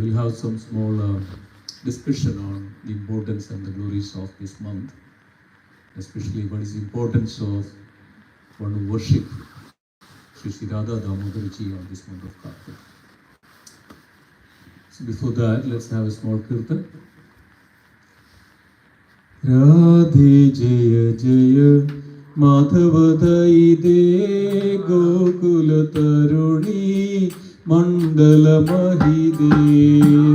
we'll have some small discussion on the importance and the glories of this month, especially what is the importance of one who worship Sri Radha Damodarji on this month of Kartik. So before that, let's have a small kirtan. Radhe Jaya Jaya Madhava Daide Gokula Taruni Mandala Mahide.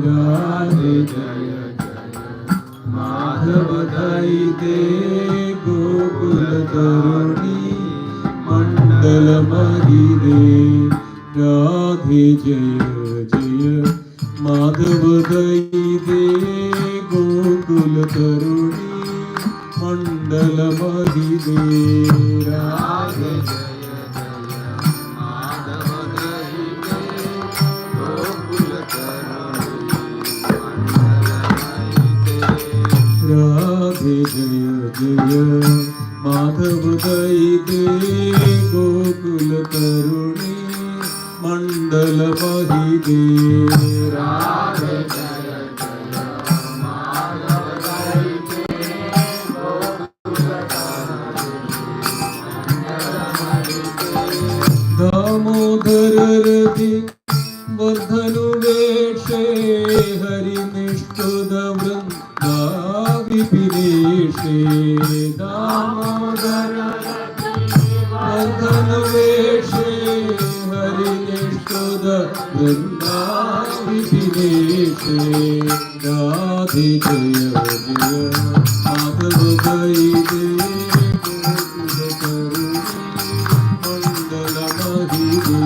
Radhe Jaya Jaya Madhava Daide Gokula Taruni Mandala Mahide. Radhe Jaya Jaya Madhava Daide Gokula Taruni Mandala Mahide. Radhe Jaya Jaya Madhava Daide Gokula Taruni Mandala Mahide. Radhe Jaya Jaya Madhava Daide Gokula Taruni Mandala Mahide. Radhe Jaya Jaya Madhava Daide Gokula Taruni Mandala Mahide. Damodara Rati Vardhanu Veshe Hari Nishtuda Vrinda Vipineshe. Damodara Rati Vardhanu Veshe Hari Nishtuda Vrinda Vipineshe. Radhe Jaya Jaya Madhava Daide Gokula Taruni Mandala Mahide.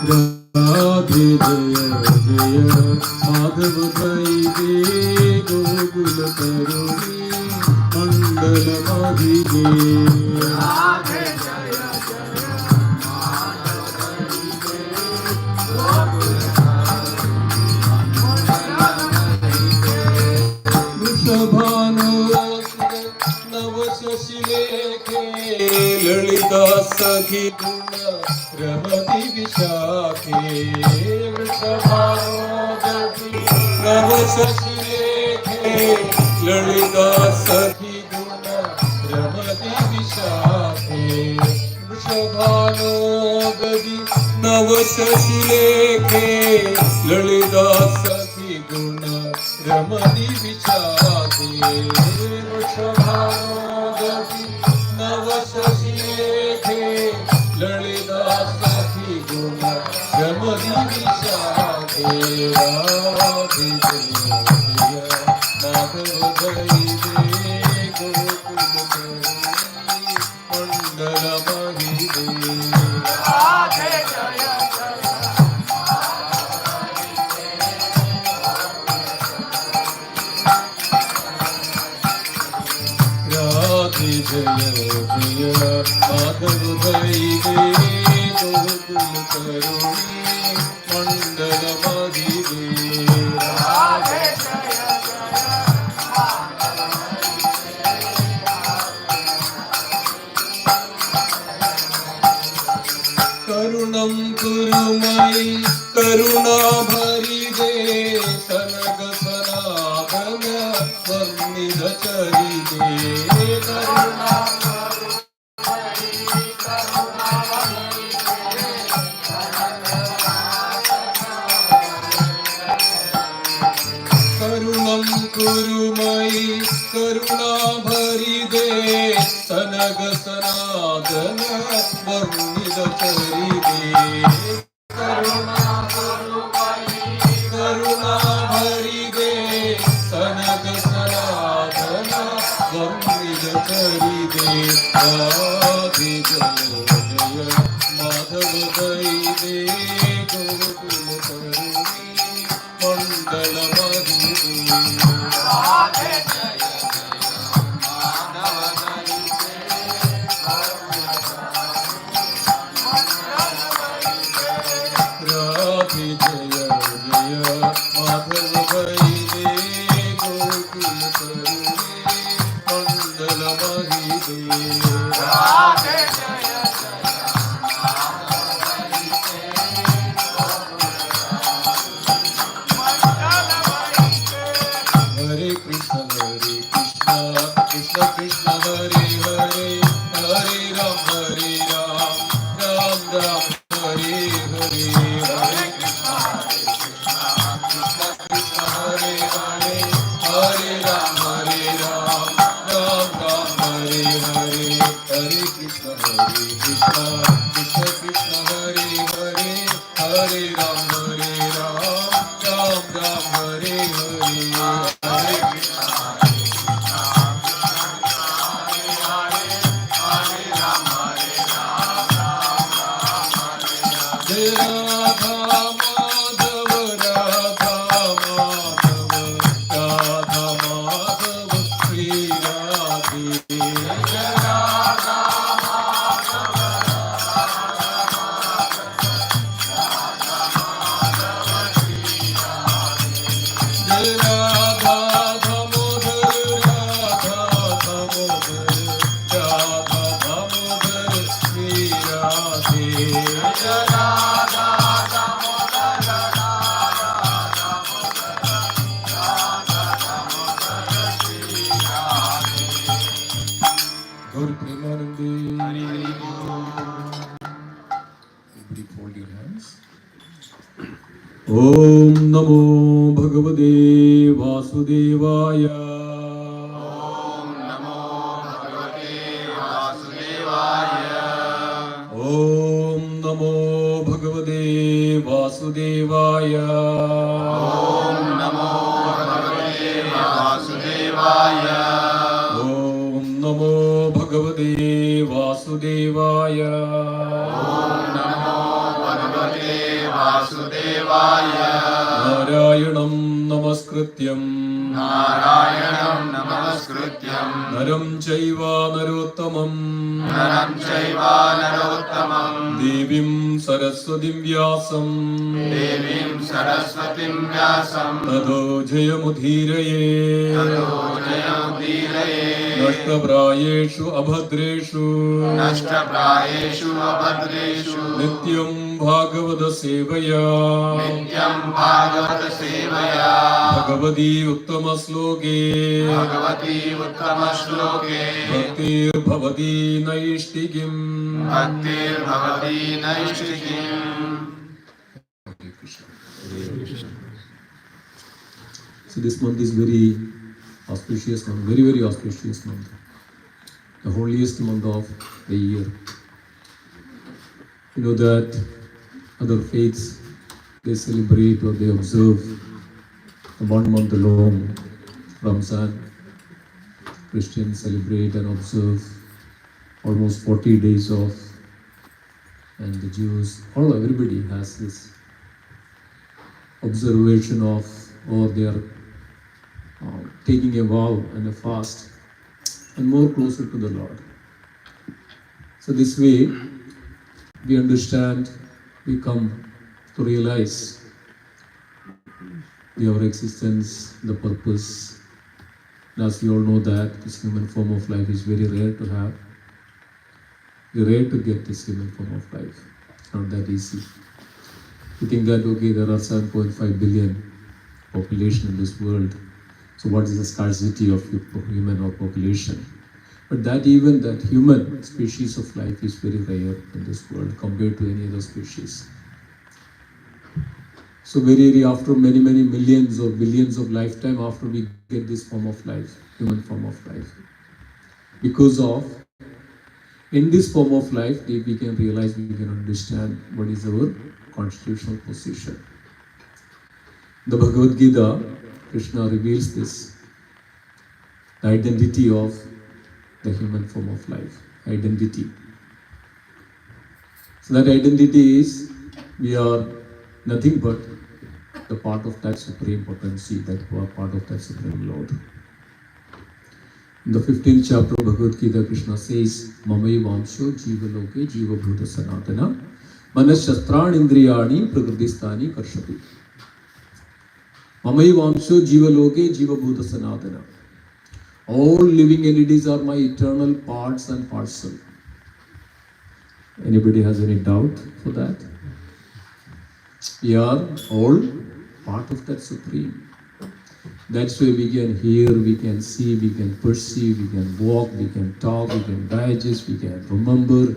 Radhe Jaya Jaya Madhava Daide Gokula Taruni Mandala Mahide. Radhe Jaya Jaya Madhava Daide Gokula Taruni Vrishabhano Navasashilekhe Lalita Sakhi Guna Ramati Vishakhe. Vrishabhano Navasashilekhe Lalita Sakhi Guna Ramati Vishakhe. Vrishabhano Navasashilekhe Lalita Sakhi Guna Ramati Vishakhe. Vrishabhano Navasashilekhe Lalita Sakhi Guna Ramati Vishakhe. Radhe Jaya Jaya Madhava Daide Gokula Taruni Mandala Mahide. Radhe Jaya Jaya Radhe Jaya Jaya Madhava Daide Gokula Taruni Mandala Mahide. Radhe Jaya Jaya Karunam Kurumai Karuna Bharide Sanaga Sanagana Varnida Charide. Karuna Karunam Kurumai Karuna Bharide Sanaga Sanadana Varnida Charide. Karuna Kurumai Karuna Bharide Sanaga Sanadana Varnida Charide. Radhe Jaya Jaya Madhava Daide Gokula Taruni Mandala Mahide. Radhe Jaya Jaya Madhava Daide Gokula Taruni Radhe Jaya Jaya Madhava Daide Gokula Taruni Om Namo Bhagavate Vasudevaya. Om Namo Bhagavate Vasudevaya. Om Namo Bhagavate Vasudevaya. Om Namo Bhagavate Vasudevaya. Om Namo Bhagavate Vasudevaya. Om Namo Bhagavate Vasudevaya. Narayanam Namaskrityam Narayanam Namaskrityam Naram Chaiva Narottamam Naram Chaiva Narottamam Devim Saraswatim Vyasam Devim Saraswatim Vyasam Tado Jayamudhiraye Tato Jayamudiraye Nashtaprayeshu Abhadreshu Nashtaprayeshu Abhadreshu Nityam Bhagavata Sevaya Nityam Bhagavata Sevaya Bhagavati Uttama Sloke Bhagavati Uttama Shloke Bhaktir Bhavati Naishtigim. Bhaktir Bhavati Naishtikim. So this month is very auspicious month, very, very auspicious month. The holiest month of the year. You know that other faiths, they celebrate or they observe the 1 month long Ramzan. Christians celebrate and observe almost 40 days of, and the Jews, everybody has this observation of, or they are taking a vow and a fast and more closer to the Lord. So this way we understand, we come to realize our existence, the purpose. And as we all know that this human form of life is very rare to have. Very rare to get this human form of life. It's not that easy. You think that, okay, there are 7.5 billion population in this world. So what is the scarcity of human or population? But that even that human species of life is very rare in this world compared to any other species. So very after many millions or billions of lifetime after we get this form of life, human form of life. Because of, in this form of life, we can realize, we can understand what is our constitutional position. The Bhagavad Gita, Krishna reveals this, the identity of the human form of life, identity. So that identity is, we are nothing but the part of that supreme potency, that we are part of that supreme Lord. In the 15th chapter of Bhagavad Gita, Krishna says, Mamai Vamsho Jiva Loke Jiva Bhuta Sanatana Manas Shastran Indriyani Prakritistani Karshati. Mamai Vamsho Jiva Loke Jiva Bhuta Sanatana. All living entities are my eternal parts and parcel. Anybody has any doubt for that? We are all part of that Supreme. That's why we can hear, we can see, we can perceive, we can walk, we can talk, we can digest, we can remember.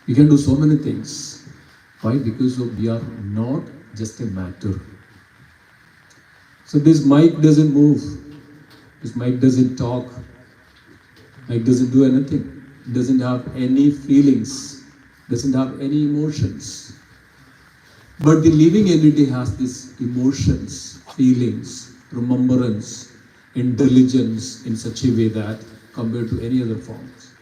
We can do so many things. Why? Because we are not just a matter. So this mic doesn't move. This mic doesn't talk. Mic doesn't do anything. It doesn't have any feelings. Doesn't have any emotions. But the living entity has these emotions, feelings, remembrance, intelligence in such a way that compared to any other forms.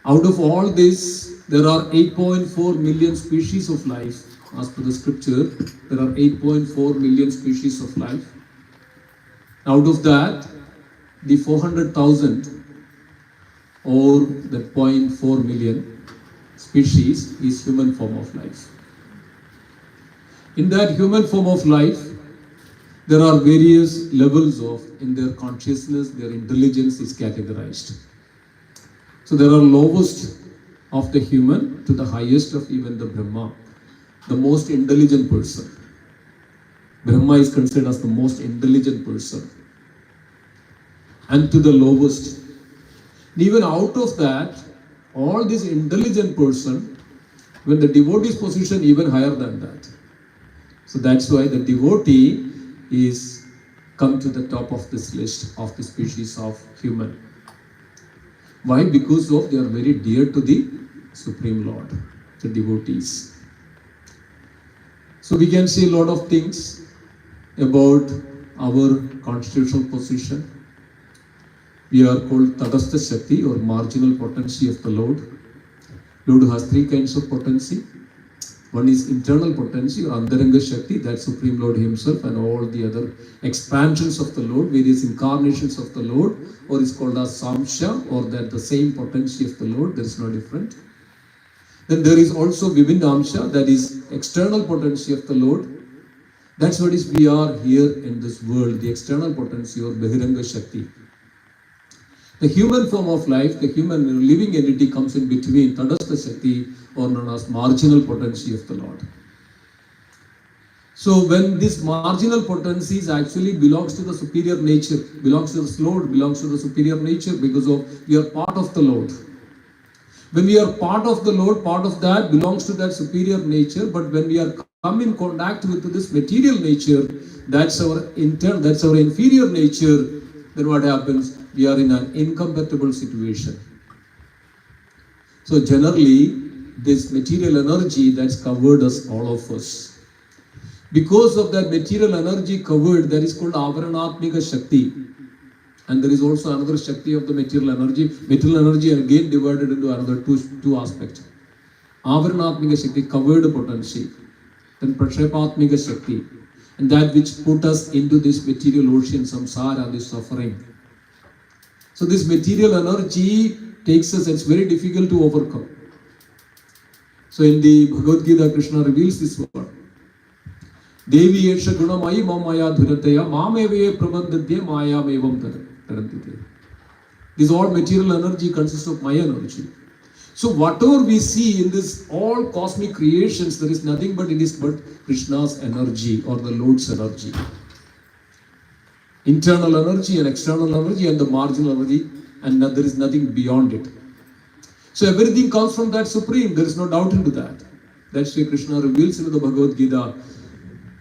Out of all this, there are 8.4 million species of life. As per the scripture, there are 8.4 million species of life. Out of that, the 400,000 or the 0.4 million species is human form of life. In that human form of life, there are various levels of, in their consciousness, their intelligence is categorized. So there are lowest of the human to the highest of even the Brahma, the most intelligent person. Brahma is considered as the most intelligent person. And to the lowest. Even out of that, all this intelligent person, when the devotee's position even higher than that. So that's why the devotee is come to the top of this list of the species of human. Why? Because of they are very dear to the Supreme Lord, the devotees. So we can say a lot of things about our constitutional position. We are called Tadastha Shakti or marginal potency of the Lord. Lord has three kinds of potency. One is internal potency or Antaranga Shakti, that Supreme Lord Himself and all the other expansions of the Lord, various incarnations of the Lord, or is called as Samsha, or that the same potency of the Lord, there is no different. Then there is also Vivindamsha, that is external potency of the Lord. That's what is we are here in this world, the external potency or Bahiranga Shakti. The human form of life, the human living entity comes in between Tadastha Shakti or known as marginal potency of the Lord. So when this marginal potency actually belongs to the superior nature, belongs to the Lord, belongs to the superior nature because of we are part of the Lord. When we are part of the Lord, part of that belongs to that superior nature, but when we are come in contact with this material nature, that's our inferior nature, then what happens? We are in an incompatible situation. So generally, this material energy that's covered us, all of us. Because of that material energy covered, that is called Avaranatmika Shakti. And there is also another Shakti of the material energy. Material energy again divided into another two aspects. Avaranatmika Shakti, covered potency. Then Prashepatmika Shakti. And that which put us into this material ocean, samsara, this suffering. So this material energy takes us, it's very difficult to overcome. So in the Bhagavad Gita, Krishna reveals this word. Devi Yesha Gunamai Mamaya Dhurataya Mameve Prabandhadya Mayam Evam Tarantite. This all material energy consists of my energy. So whatever we see in this all cosmic creations, there is nothing but it is but Krishna's energy or the Lord's energy. Internal energy and external energy and the marginal energy, and there is nothing beyond it. So everything comes from that Supreme, there is no doubt into that. That's why Krishna reveals in the Bhagavad Gita,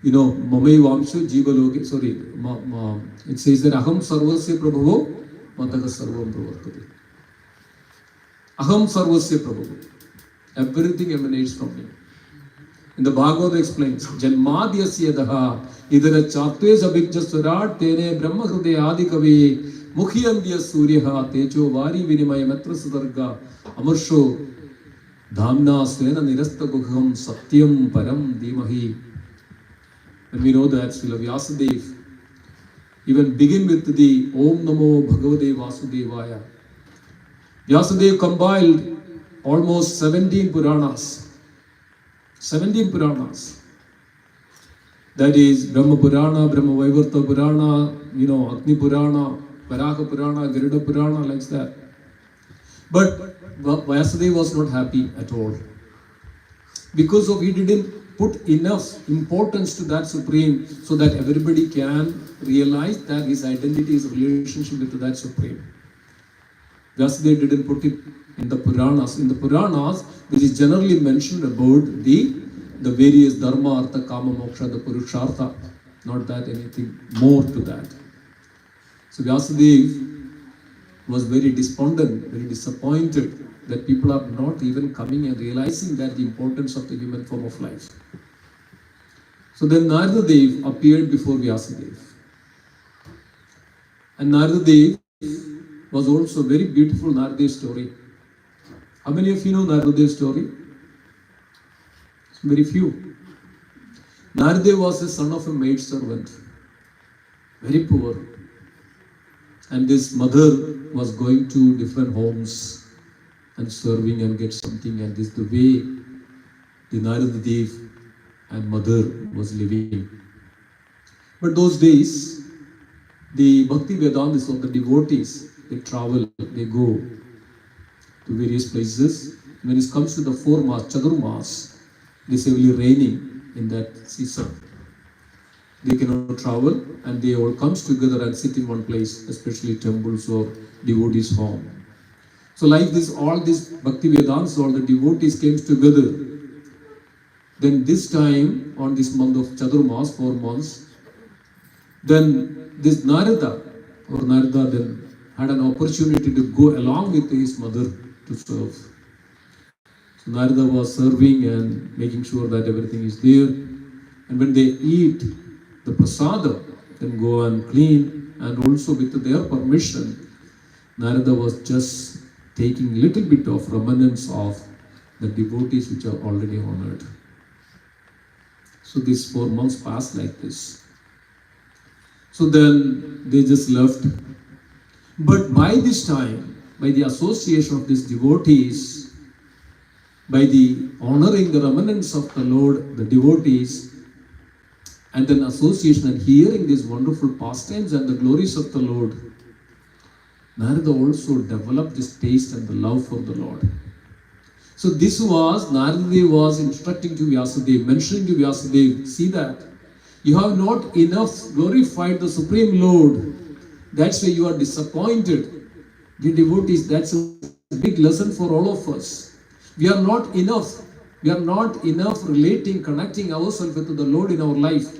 Mamai Vamshu Jiva Loke, it says that Aham Sarvasya Prabhavo Mataka Sarvam Pravartati. Aham Sarvasya Prabhavo. Everything emanates from me. In the Bhagavad explains, Janmadhyasya Daha, Idara Chatve Sabhikja Swarat, Tene Brahma Hrude Adi Kavi, Mukhiyandya Suryaha, Techo Vari Vinimaya Matra Sadarga, Amarsho, Dhamna Svena Nirasta Gukham, Satyam Param Dimahi. And we know that Srila Vyasadeva even begin with the Om Namo Bhagavate Vasudevaya. Vyasadeva compiled almost 17 Puranas. 17 Puranas. That is Brahma Purana, Brahma Vaivarta Purana, Agni Purana, Varaha Purana, Garuda Purana, like that. But Vyasadeva was not happy at all. Because of he didn't put enough importance to that Supreme so that everybody can realize that his identity is a relationship with that Supreme. Vyasadeva didn't put it in the Puranas. In the Puranas, which is generally mentioned about the various Dharma, Artha, Kama, Moksha, the Purushartha. Not that anything more to that. So Vyasadeva was very despondent, very disappointed that people are not even coming and realizing that the importance of the human form of life. So then Narada appeared before Vyasadeva. And Narada was also a very beautiful Narada story. How many of you know Narada story? Very few. Narada was the son of a maid servant, very poor. And this mother was going to different homes and serving and get something, and this is the way the Narada Dev and mother was living. But those days, the Bhakti Vedantas or the devotees, they travel, they go to various places. When it comes to the 4 Mas, Chadurmas, it is heavily raining in that season. They cannot travel and they all comes together and sit in one place, especially temples or devotees' home. So like this, all these Bhakti Vedants, all the devotees came together. Then this time, on this month of Chadurmas, 4 months, then this Narada then had an opportunity to go along with his mother to serve. So Narada was serving and making sure that everything is there. And when they eat the prasada, then go and clean, and also with their permission, Narada was just taking little bit of remnants of the devotees which are already honored. So these 4 months passed like this. So then they just left. But by this time, by the association of these devotees, by the honoring the remnants of the Lord, the devotees, and then association and hearing these wonderful pastimes and the glories of the Lord, Narada also developed this taste and the love for the Lord. So this was, Narada was instructing to Vyasadeva, mentioning to Vyasadeva, see that you have not enough glorified the Supreme Lord. That's why you are disappointed. The devotees, that's a big lesson for all of us. We are not enough. We are not enough relating, connecting ourselves with the Lord in our life.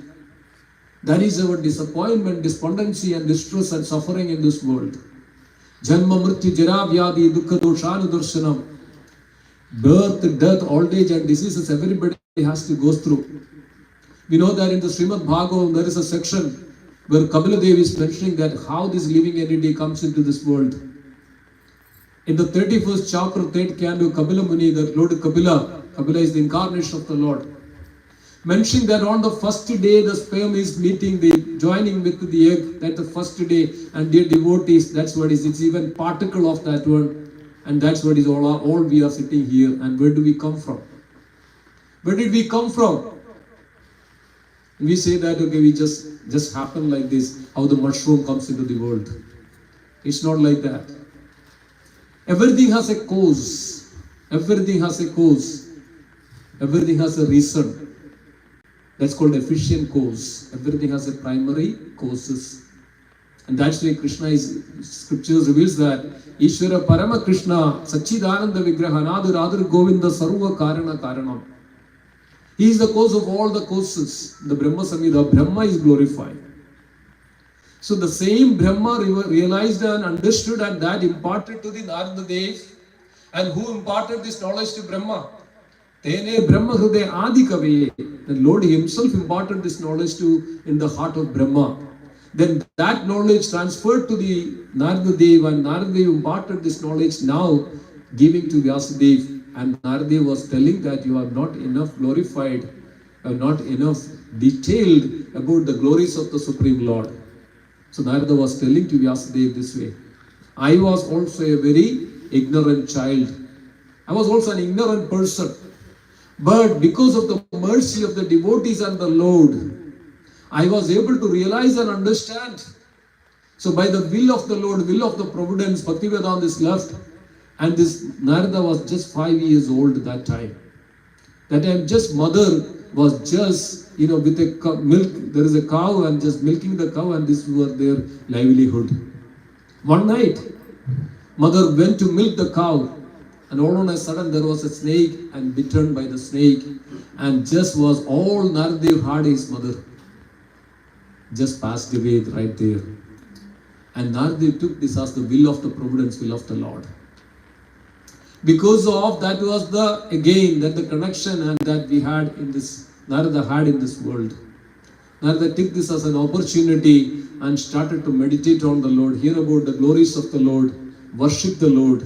That is our disappointment, despondency and distress and suffering in this world. Janma mrityu jara vyadi dukkha doshanu darshanam. Birth, death, old age and diseases everybody has to go through. We know that in the Srimad Bhagavatam there is a section where Kapila Dev is mentioning that how this living entity comes into this world. In the 31st chapter of 3rd canto, Kapila Muni, that Lord Kapila is the incarnation of the Lord, mentioning that on the first day the sperm is meeting, joining with the egg, that the first day, and dear devotees, that's what is, it's even particle of that one, and that's what is all we are sitting here. And where do we come from? Where did we come from? We say that, okay, we just happen like this, how the mushroom comes into the world. It's not like that. Everything has a cause. Everything has a cause. Everything has a reason. That's called efficient cause. Everything has a primary causes. And that's why scriptures reveals that Ishvara Parama Krishna Sachidananda Vigraha Nadur Govinda Sarva Karana Karanam. He is the cause of all the causes. The Brahma Samhita, Brahma is glorified. So the same Brahma realized and understood, and that imparted to the Narada Dev. And who imparted this knowledge to Brahma? Tene Brahma Hrude Adi Kave. The Lord himself imparted this knowledge in the heart of Brahma. Then that knowledge transferred to the Narada Dev, and Narada Dev imparted this knowledge now, giving to Vyasadeva. And Narada was telling that you are not enough glorified, not enough detailed about the glories of the Supreme Lord. So Narada was telling to Vyasadeva this way. I was also a very ignorant child. I was also an ignorant person. But because of the mercy of the devotees and the Lord, I was able to realize and understand. So by the will of the Lord, will of the providence, Bhaktivedanta is left, and this Narada was just 5 years old at that time. That time just mother was just, with a milk, there is a cow and just milking the cow, and this was their livelihood. One night, mother went to milk the cow, and all on a sudden there was a snake and bitten by the snake, and just was all Naradev had his mother. Just passed away right there. And Naradev took this as the will of the providence, will of the Lord. Because of that was the connection and that we had in this, Narada had in this world. Narada took this as an opportunity and started to meditate on the Lord, hear about the glories of the Lord, worship the Lord.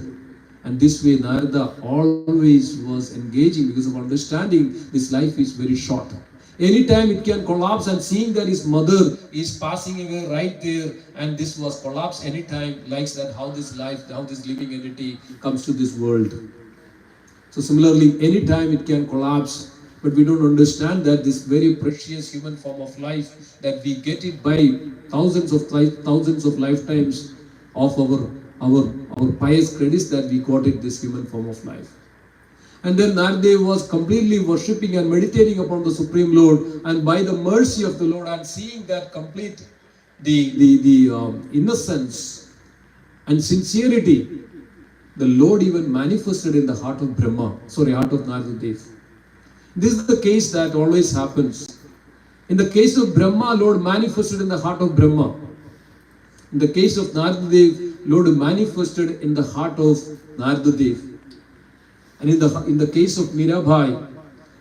And this way Narada always was engaging because of understanding this life is very short. Anytime it can collapse, and seeing that his mother is passing away right there, and this was collapse anytime, likes that how this life, how this living entity comes to this world. So similarly, anytime it can collapse, but we don't understand that this very precious human form of life, that we get it by thousands of lifetimes of our pious credits that we got it, this human form of life. And then Narada was completely worshipping and meditating upon the Supreme Lord, and by the mercy of the Lord and seeing that complete the innocence and sincerity, the Lord even manifested in the heart of heart of Narada Dev. This is the case that always happens. In the case of Brahma, Lord manifested in the heart of Brahma. In the case of Narada Dev, Lord manifested in the heart of Narada Dev. And in the case of Mirabai,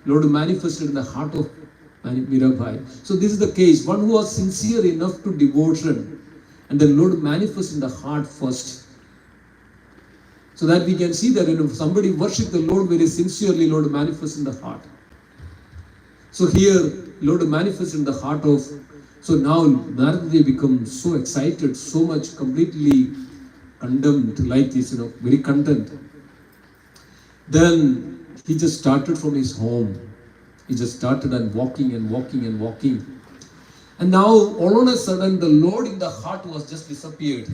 Lord manifested in the heart of Mirabai. So this is the case. One who was sincere enough to devotion, and the Lord manifests in the heart first. So that we can see that if somebody worships the Lord very sincerely, Lord manifests in the heart. So here, Lord manifests in the heart of. So now Narada becomes so excited, so much completely condemned, like this, very content. Then he just started from his home. He just started and walking and walking and walking. And now all on a sudden the Lord in the heart was just disappeared.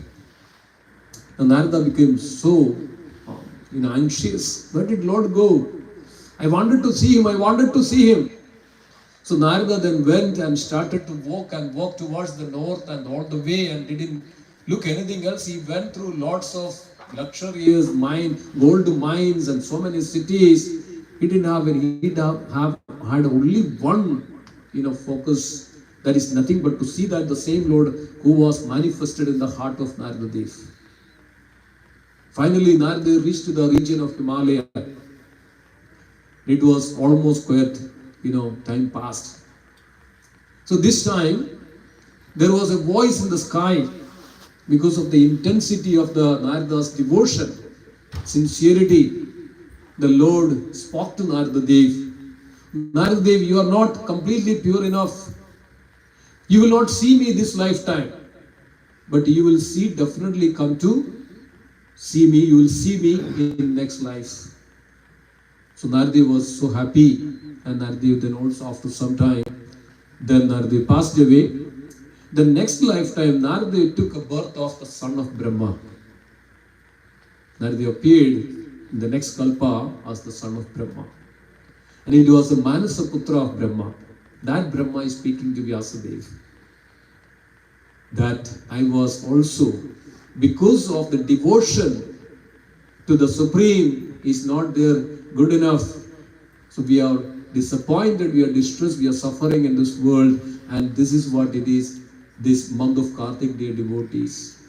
And Narada became so anxious. Where did Lord go? I wanted to see him. So Narada then went and started to walk towards the north and all the way, and didn't look anything else. He went through lots of luxurious gold mines and so many cities. He didn't have any. He had only one, focus. That is nothing but to see that the same Lord who was manifested in the heart of Narada Dev. Finally, Narada reached to the region of Himalaya. It was almost quite, time passed. So this time, there was a voice in the sky. Because of the intensity of the Narada's devotion, sincerity, the Lord spoke to Narada Dev. Narada Dev, you are not completely pure enough. You will not see me this lifetime, but you will definitely come to see me. You will see me in next life. So Narada was so happy, and Narada then also after some time, then Narada passed away. The next lifetime, Narada took a birth of the son of Brahma. Narada appeared in the next kalpa as the son of Brahma. And it was the Manasaputra of Brahma. That Brahma is speaking to Vyasadeva. That I was also, because of the devotion to the Supreme is not there good enough. So we are disappointed, we are distressed, we are suffering in this world, and this is what it is. This month of Kartik, dear devotees.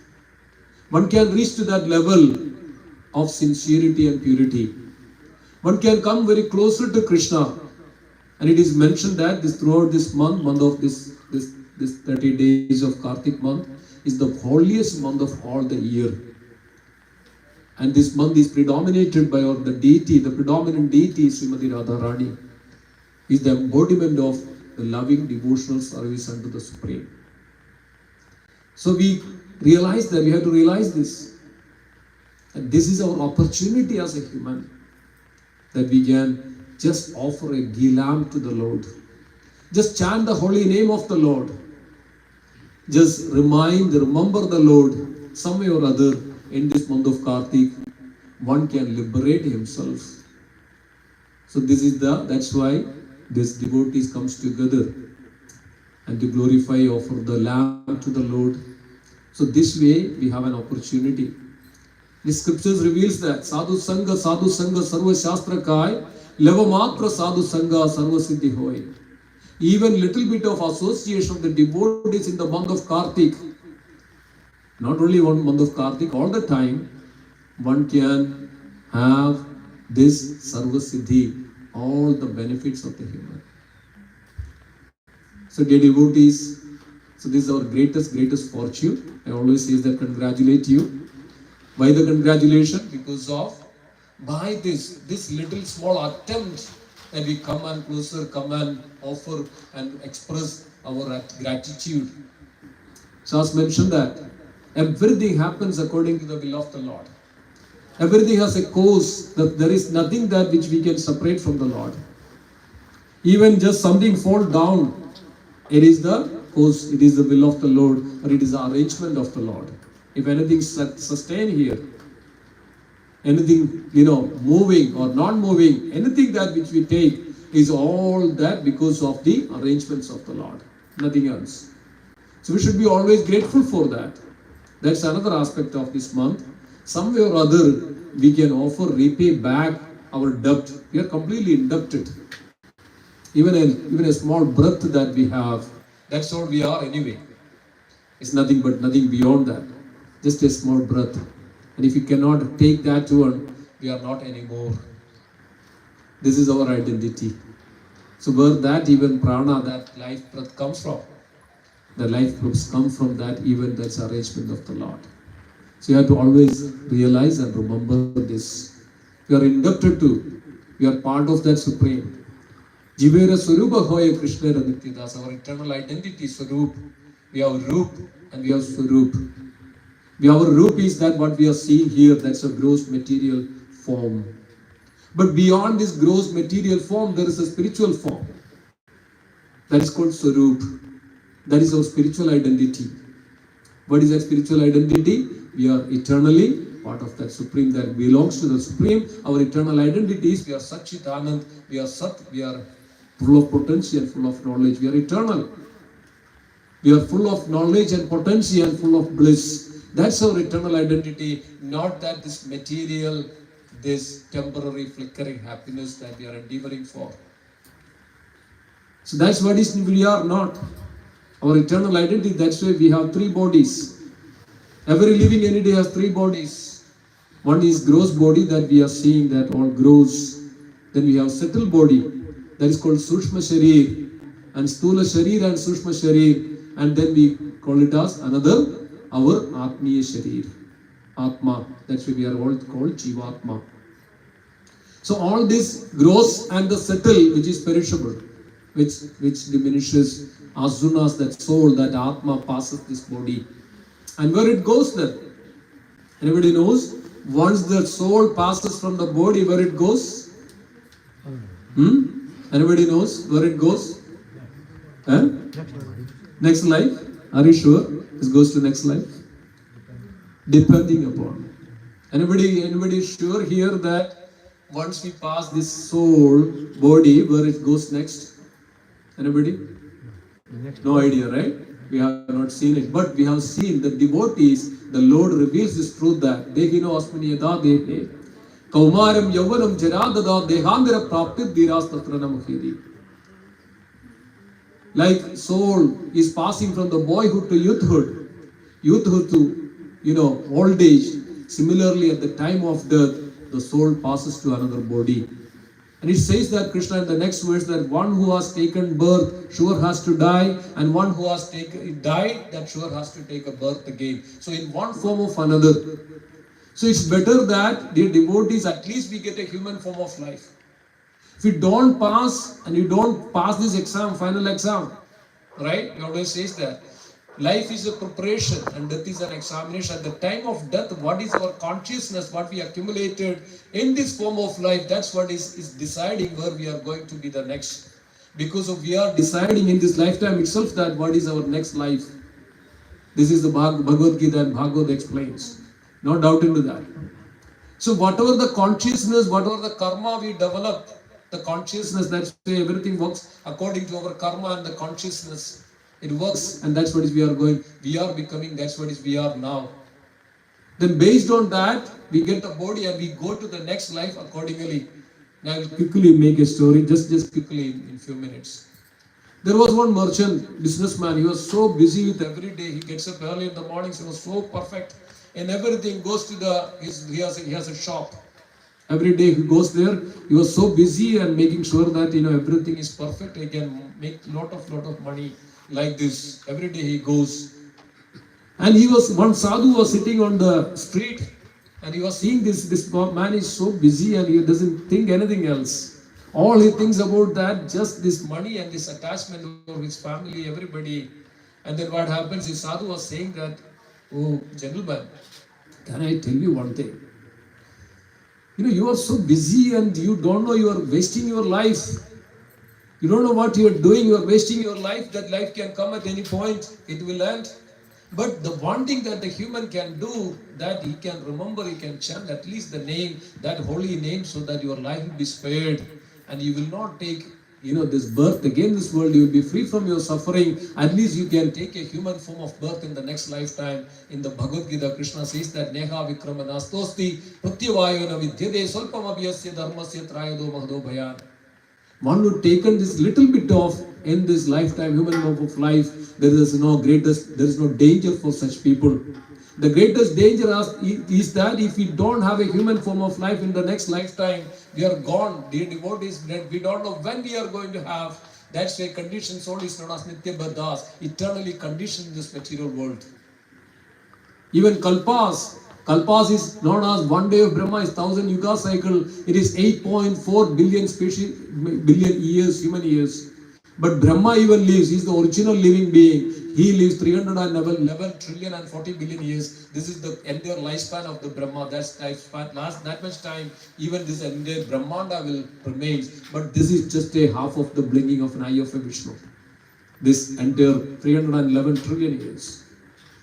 One can reach to that level of sincerity and purity. One can come very closer to Krishna. And it is mentioned that throughout this month of this 30 days of Kartik month, is the holiest month of all the year. And this month is predominated by the deity, the predominant deity, Srimati Radharani, is the embodiment of the loving devotional service unto the Supreme. So we realize that we have to realize this. And this is our opportunity as a human, that we can just offer a gilam to the Lord. Just chant the holy name of the Lord. Just remember the Lord some way or other in this month of Kartik. One can liberate himself. So that's why this devotees comes together and to glorify, offer the lamb to the Lord. So this way we have an opportunity. The scriptures reveals that sadhu sangha sarva shastra kai leva matra sadhu sangha sarva siddhi hoy. Even little bit of association of the devotees in the month of Kartik, not only one month of Kartik, all the time, one can have this sarva siddhi, all the benefits of the human. So dear devotees, so this is our greatest fortune. I always say that congratulate you. Why the congratulation? Because of by this little small attempt that we come and closer, come and offer and express our gratitude. So as mentioned that everything happens according to the will of the Lord. Everything has a cause. That there is nothing that which we can separate from the Lord. Even just something fall down, it is the cause, it is the will of the Lord, or it is the arrangement of the Lord. If anything sustain here, anything moving or not moving, anything that which we take is all that because of the arrangements of the Lord, nothing else. So we should be always grateful for that. That's another aspect of this month. Some way or other we can repay back our debt. We are completely indebted. Even a small breath that we have, that's all we are anyway. It's nothing beyond that. Just a small breath. And if you cannot take that one, we are not anymore. This is our identity. So where that even prana, that life breath comes from, the life breaths come from that even that's arrangement of the Lord. So you have to always realize and remember this. We are indebted to, we are part of that Supreme. Jivera Swarupa Hoya Krishna Radityadas, our eternal identity Swarup. We have Rup and we have Swarup. Our Rup is that what we are seeing here, that's a gross material form. But beyond this gross material form, there is a spiritual form. That is called Swarup. That is our spiritual identity. What is that spiritual identity? We are eternally part of that Supreme that belongs to the Supreme. Our eternal identity is we are Satchit Anand, we are Sat, we are full of potential, full of knowledge. We are eternal. We are full of knowledge and potential and full of bliss. That's our eternal identity, not that this material, this temporary flickering happiness that we are endeavoring for. So that's what we are not. Our eternal identity, that's why we have three bodies. Every living entity has three bodies. One is gross body that we are seeing that all grows. Then we have subtle body that is called Sushma Sharir, and Stula Sharir and Sushma Sharir, and then we call it as another our Atmiya Sharir, Atma. That's why we are all called Jivatma. So all this gross and the subtle, which is perishable, which diminishes as soon as that soul, that Atma passes this body. And where it goes then? Anybody knows? Once the soul passes from the body, where it goes? Anybody knows where it goes? Next life? Are you sure? It goes to next life? Depending upon. Anybody sure here that once we pass this soul body, where it goes next? Anybody? No idea, right? We have not seen it, but we have seen the devotees. The Lord reveals this truth that Dehino Asmani Yada Dehe Kaumaram Yavanam Jaradada Dehandira Praptit Diras Tatranam Khedi. Like soul is passing from the boyhood to youthhood to old age. Similarly, at the time of death, the soul passes to another body. And it says that Krishna in the next verse that one who has taken birth sure has to die, and one who has died that sure has to take a birth again. So in one form of another. So it's better that, dear devotees, at least we get a human form of life. If you don't pass and you don't pass this exam, final exam, right? He always says that. Life is a preparation and death is an examination. At the time of death, what is our consciousness, what we accumulated in this form of life, that's what is deciding where we are going to be the next. Because we are deciding in this lifetime itself that what is our next life. This is the Bhagavad Gita and Bhagavad explains. No doubt into that. So whatever the consciousness, whatever the karma we develop, the consciousness, that's why everything works according to our karma and the consciousness. It works, and that's what is we are going. We are becoming, that's what is we are now. Then based on that, we get the body and we go to the next life accordingly. Now I will quickly make a story, just quickly in few minutes. There was one merchant, businessman, he was so busy with every day, he gets up early in the mornings, he was so perfect and everything, goes to he has a shop. Every day he goes there, he was so busy and making sure that everything is perfect, he can make lot of money like this. Every day he goes. And one sadhu was sitting on the street and he was seeing this man is so busy and he doesn't think anything else. All he thinks about that, just this money and this attachment for his family, everybody. And then what happens is sadhu was saying that, oh gentleman, can I tell you one thing? You are so busy and you don't know you are wasting your life. You don't know what you are doing, you are wasting your life. That life can come at any point, it will end. But the one thing that the human can do, that he can remember, he can chant at least the name, that holy name, so that your life will be spared and you will not take this birth again, this world. You will be free from your suffering. At least you can take a human form of birth in the next lifetime. In the Bhagavad Gita, Krishna says that Neha Vikrama Nastosti Pratyavayona Vidyade Solpam Abhyasya Dharmasya Trayado Mahdo Bhayan. One who taken this little bit of in this lifetime, human form of life, there is no danger for such people. The greatest danger is that if we don't have a human form of life in the next lifetime, we are gone. Dear devotees, we don't know when we are going to have. That's why conditioned soul is known as Nitya Baddhas, eternally conditioned in this material world. Even Kalpas is known as one day of Brahma is 1000 yuga cycle. It is 8.4 billion years, human years. But Brahma even lives. He is the original living being. He lives 311 trillion and 40 billion years. This is the entire lifespan of the Brahma. That's that much time. Even this entire Brahmanda will remain. But this is just a half of the blinking of an eye of a Vishnu. This entire 311 trillion years.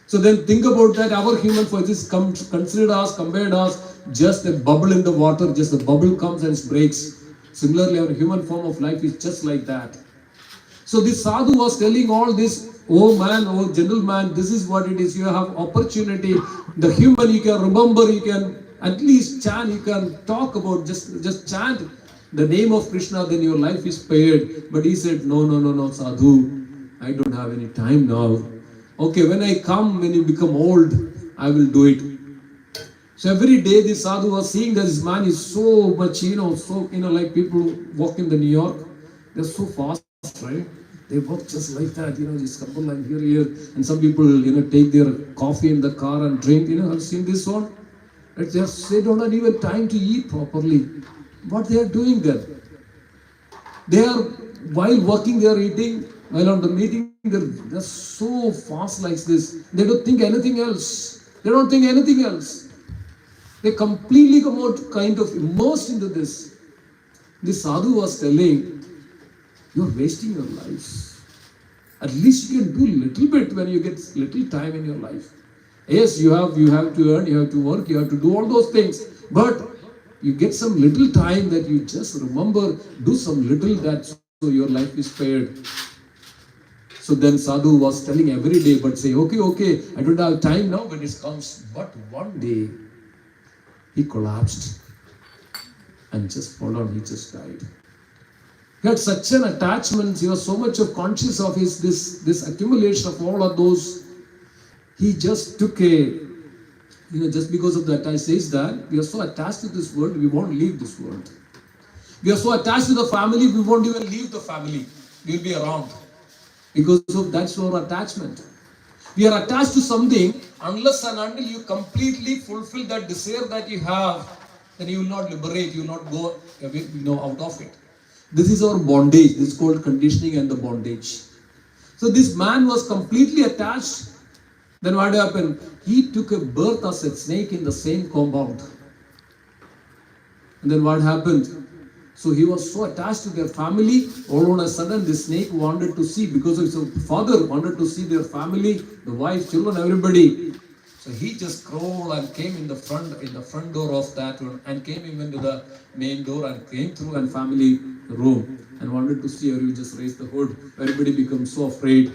So then think about that. Our human form is considered as, compared as just a bubble in the water. Just a bubble comes and breaks. Similarly, our human form of life is just like that. So this sadhu was telling all this, oh man, oh gentleman, this is what it is. You have opportunity. The human, you can remember, you can at least chant, you can talk about, just chant the name of Krishna, then your life is spared. But he said, no, sadhu, I don't have any time now. Okay, when you become old, I will do it. So every day this sadhu was seeing that this man is so much, like people walk in the New York, they're so fast, right? They walk just like that, just couple like here, and some people, take their coffee in the car and drink, I've seen this one. They don't have even time to eat properly. What they are doing then? While working, they are eating, while on the meeting, they're so fast like this. They don't think anything else. They completely come out kind of immersed into this. This sadhu was telling, you're wasting your life. At least you can do little bit when you get little time in your life. Yes, you have to earn, you have to work, you have to do all those things. But you get some little time that you just remember, do some little that so your life is spared. So then sadhu was telling every day, but say, okay, I don't have time now when it comes. But one day, he collapsed and just fell down, he just died. He had such an attachment, he was so much of conscious of this accumulation of all of those. He just took just because of that, I says that we are so attached to this world, we won't leave this world. We are so attached to the family, we won't even leave the family. We will be around. Because of that's our attachment. We are attached to something, unless and until you completely fulfill that desire that you have, then you will not liberate, you will not go away, out of it. This is our bondage. This is called conditioning and the bondage. So this man was completely attached. Then what happened? He took a birth as a snake in the same compound. And then what happened? So he was so attached to their family. All on a sudden, the snake wanted to see, because his father wanted to see their family, the wife, children, everybody. So he just crawled and came in the front door of that one, and came even to the main door and came through and family room and wanted to see. Or you just raise the hood. Everybody becomes so afraid.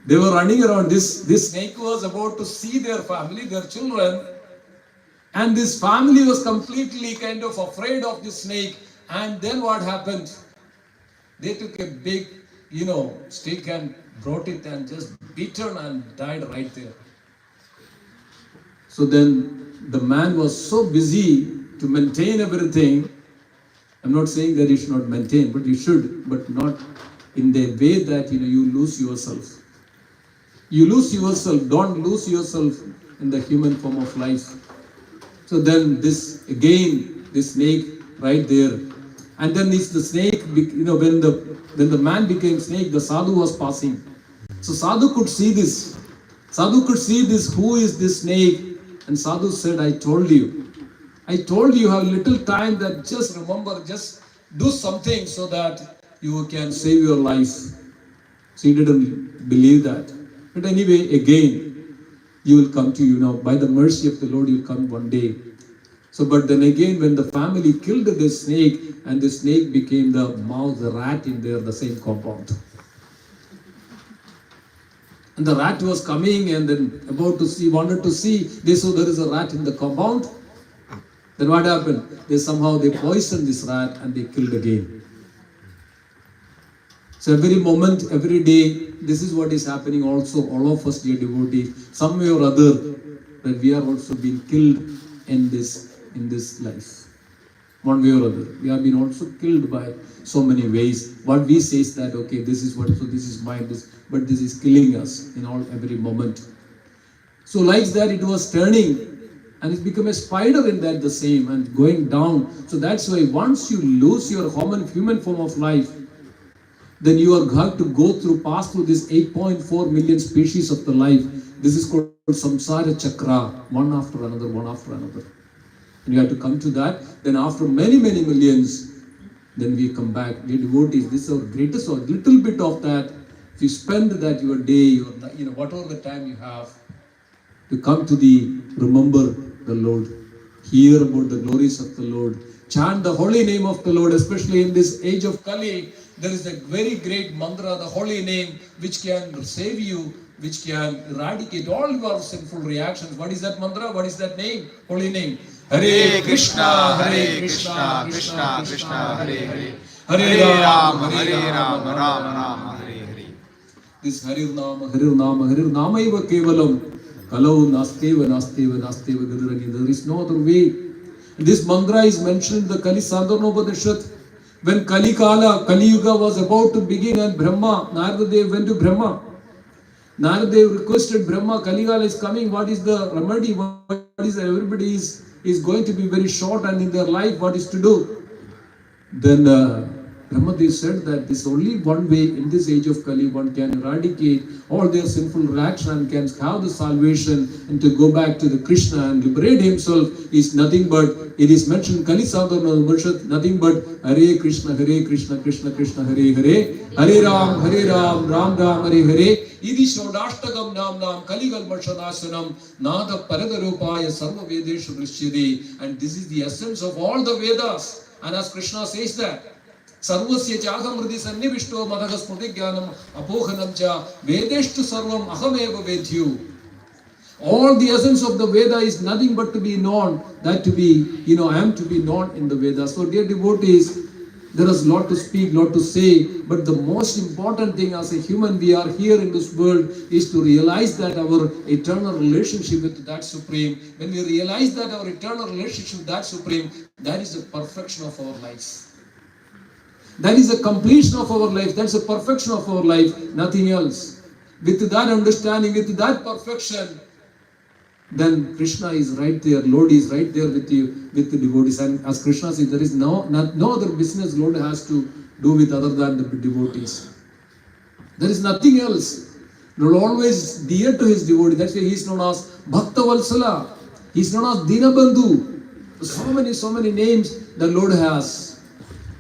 They were running around. This snake was about to see their family, their children, and this family was completely kind of afraid of the snake. And then what happened? They took a big, stick and brought it and just beaten and died right there. So then the man was so busy to maintain everything. I'm not saying that you should not maintain, but you should, but not in the way that you lose yourself. You lose yourself. Don't lose yourself in the human form of life. So then this snake right there. And then it's the snake, when the man became snake, the sadhu was passing. So sadhu could see this. Sadhu could see this, who is this snake? And sadhu said, I told you you have little time, that just remember, just do something so that you can save your life. So he didn't believe that. But anyway, again, you will come to, by the mercy of the Lord, you will come one day. So, but then again, when the family killed the snake, and the snake became the mouse, the rat in there, the same compound. And the rat was coming and then wanted to see, they saw there is a rat in the compound. Then what happened? They poisoned this rat and they killed again. So every moment, every day, this is what is happening also, all of us, dear devotees, some way or other, that we are also being killed in this life. One way or other. We have been also killed by so many ways. What we say is that, okay, this is mine, but this is killing us in every moment. So like that, it was turning, and it became a spider in that the same, and going down. So that's why once you lose your human form of life, then you are going to pass through this 8.4 million species of the life. This is called samsara chakra, one after another. And you have to come to that. Then after many, many millions, then we come back. Dear devotees, this is our greatest, or little bit of that. If you spend that your day, whatever the time you have, to come to remember the Lord, hear about the glories of the Lord, chant the holy name of the Lord, especially in this age of Kali. There is a very great mantra, the holy name, which can save you, which can eradicate all your sinful reactions. What is that mantra? What is that name? Holy name. Hare Krishna, Krishna, Krishna, Hare Hare. Hare Rama, Rama, Rama, Hare Hare. This Hare Nama eva kevalam. Kalau nasteva gadarani. There is no other way. This mantra is mentioned in the Kali Sadhanopadishad. When Kali Yuga was about to begin, and Naradadev went to Brahma. Naradadev requested Brahma, Kali Yuga is coming, what is the remedy? Everybody is going to be very short, and in their life, what is to do? Then Brahmadev said that this only one way in this age of Kali, one can eradicate all their sinful reaction and can have the salvation and to go back to the Krishna and liberate himself is nothing but, it is mentioned Kali Sadhana Upanishad, nothing but Hare Krishna, Krishna Krishna, Hare Hare, Hare Ram, Ram Hare Hare, Idi Shodashtakam Nam Kaligal Marshanasanam, Nada Paradarupaya Sarva Vedeshu Vrishchidi. And this is the essence of all the Vedas. And as Krishna says that, Sarvasya Chaham Hridi Sannivishto Madhagas Pratigyanam Apokhanam Cha Vedeshtu Sarvam Ahameva Vedhyu. All the essence of the Veda is nothing but to be known, that to be, I am to be known in the Veda. So dear devotees, there is a lot to speak, lot to say, but the most important thing as a human we are here in this world is to realize that our eternal relationship with that Supreme, when we realize that our eternal relationship with that Supreme, that is the perfection of our lives. That is the completion of our life. That's the perfection of our life, nothing else. With that understanding, with that perfection, then Krishna is right there, Lord is right there with you, with the devotees. And as Krishna says, there is no other business Lord has to do with other than the devotees. There is nothing else. Lord always dear to his devotee. That's why he is known as Bhakta Valsala. He is known as Dinabandhu. So many names the Lord has.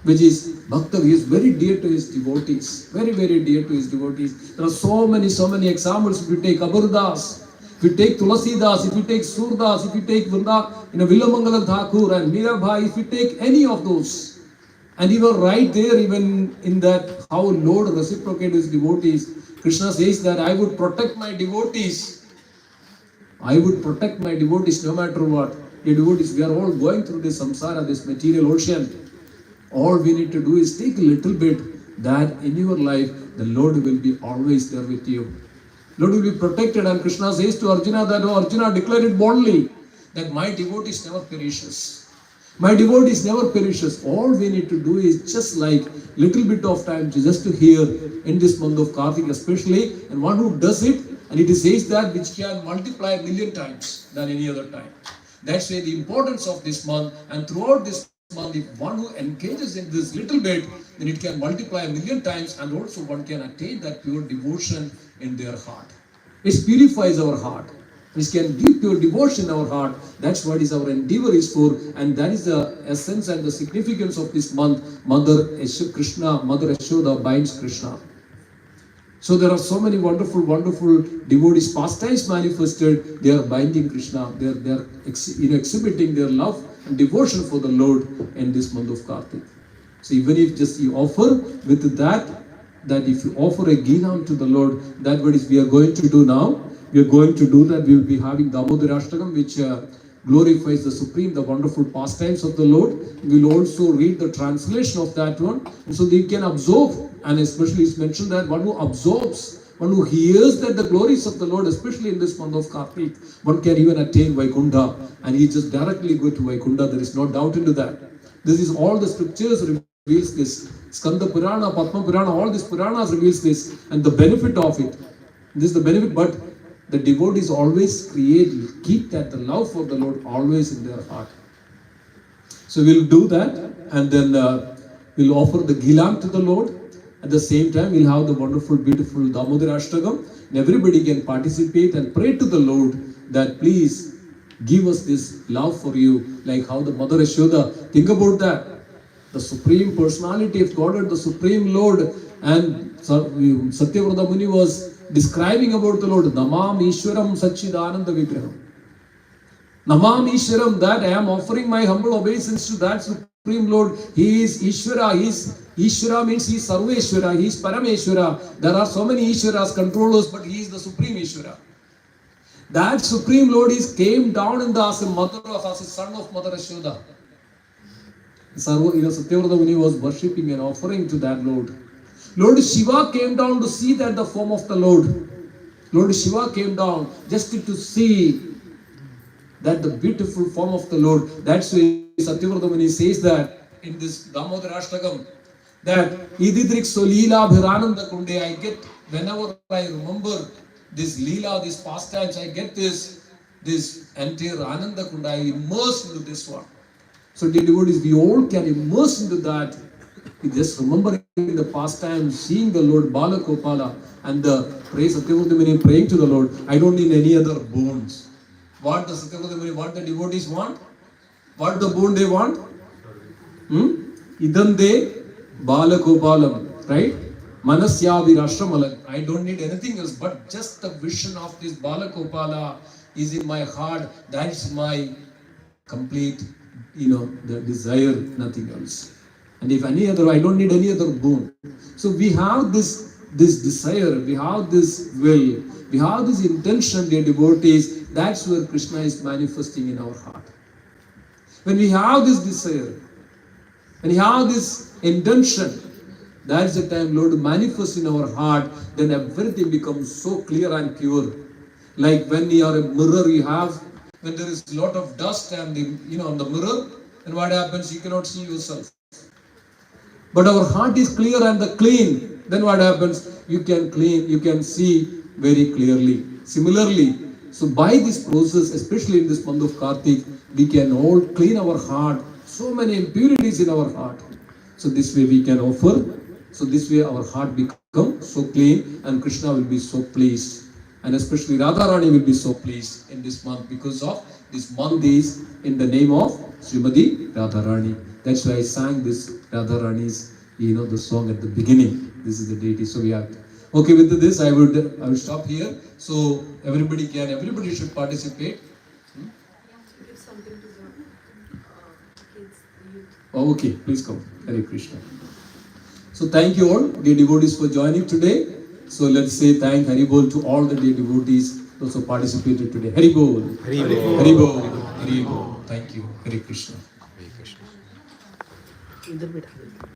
which is Bhakta. He is very dear to his devotees, very, very dear to his devotees. There are so many examples. If you take Abardas, if you take Tulasidas, if you take Surdas, if you take Villamangalam Thakur and Mirabai, if you take any of those, and even right there, even in that, how Lord reciprocated his devotees, Krishna says that I would protect my devotees. I would protect my devotees no matter what. The devotees, we are all going through this samsara, this material ocean. All we need to do is take a little bit that in your life, the Lord will be always there with you. Lord will be protected, and Krishna says to Arjuna that, oh Arjuna, declare it boldly that my devotees never perishes. My devotees never perishes. All we need to do is just like little bit of time just to hear in this month of Kartik especially, and one who does it, and it says that which can multiply 1,000,000 times than any other time. That's why the importance of this month, and throughout this month, if one who engages in this little bit, then it can multiply 1,000,000 times, and also one can attain that pure devotion in their heart. It purifies our heart. It can give pure devotion in our heart. That's what is our endeavor is for, and that is the essence and the significance of this month. Mother Yashoda binds Krishna. So there are so many wonderful devotees pastimes manifested. They are binding Krishna. They are exhibiting their love and devotion for the Lord in this month of Kartik. So even if just you offer with that if you offer a ginam to the Lord, that what is we are going to do now. We are going to do that. We will be having Damodarashtakam, which glorifies the Supreme, the wonderful pastimes of the Lord. We will also read the translation of that one, and so they can absorb. And especially it's mentioned that one who absorbs, one who hears that the glories of the Lord, especially in this month of Kartik, one can even attain Vaikuntha, and he just directly go to Vaikuntha. There is no doubt into that. This is all the scriptures reveals this. Skanda Purana, Padma Purana, all these Puranas reveals this, and the benefit of it. This is the benefit, but the devotees always keep that the love for the Lord always in their heart. So we'll do that, and then we'll offer the Gilam to the Lord. At the same time, we'll have the wonderful, beautiful Damodar Ashtakam, and everybody can participate and pray to the Lord that please give us this love for you, like how the Mother Yashoda. Think about that. The Supreme Personality of Godhead, the Supreme Lord, and Satyavrata Muni was describing about the Lord, Namam Ishwaram Satchidananda Vigraham. Namam Ishwaram, that I am offering my humble obeisance to that Supreme Lord. He is Ishwara. Ishwara means he is Sarveshwara. He is Parameshwara. There are so many Ishwaras, controllers, but he is the Supreme Ishwara. That Supreme Lord came down in the as a son of Mother Yashoda. Satyavrata Muni was worshipping and offering to that Lord. Lord Shiva came down to see that the form of the Lord. Lord Shiva came down just to see that the beautiful form of the Lord. That's why Satyavrata Muni says that in this Damodar Ashtakam, that Ididrik Solila Bhirananda Kunde, I get, whenever I remember this Leela, these pastimes, I get this entire Ananda Kunda, I immerse into this one. So dear devotees, we all can immerse into that. We just remember in the pastime, seeing the Lord Balakopala and the praise of Satyavrata Muni praying to the Lord. I don't need any other boons. What the Satyavrata Muni, what the devotees want? What the boon they want? Idande Balakopalam, right? Manasyavi Rashtramalan. I don't need anything else, but just the vision of this Balakopala is in my heart. That is my complete, the desire, nothing else. And if any other, I don't need any other boon. So we have this desire, we have this will, we have this intention, dear devotees. That's where Krishna is manifesting in our heart. When we have this desire, when we have this intention, that's the time Lord manifests in our heart. Then everything becomes so clear and pure. Like when you are a mirror, when there is a lot of dust and on the mirror, then what happens? You cannot see yourself. But our heart is clear and clean. Then what happens? You can see very clearly. Similarly, so by this process, especially in this month of Kartik, we can all clean our heart. So many impurities in our heart. So this way we can offer. So this way our heart becomes so clean, and Krishna will be so pleased. And especially Radharani will be so pleased in this month, because of this month is in the name of Srimati Radharani. That's why I sang this Radharani's, the song at the beginning. This is the deity. So we have. Okay, with this, I will stop here. So everybody should participate. Give something to the kids, the youth. Oh, okay, please come. Hare Krishna. So thank you all, dear devotees, for joining today. So let's say thank Haribol to all the dear devotees those who participated today. Haribol. Haribol. Haribol. Haribol. Thank you. Hare Krishna. इधर बैठा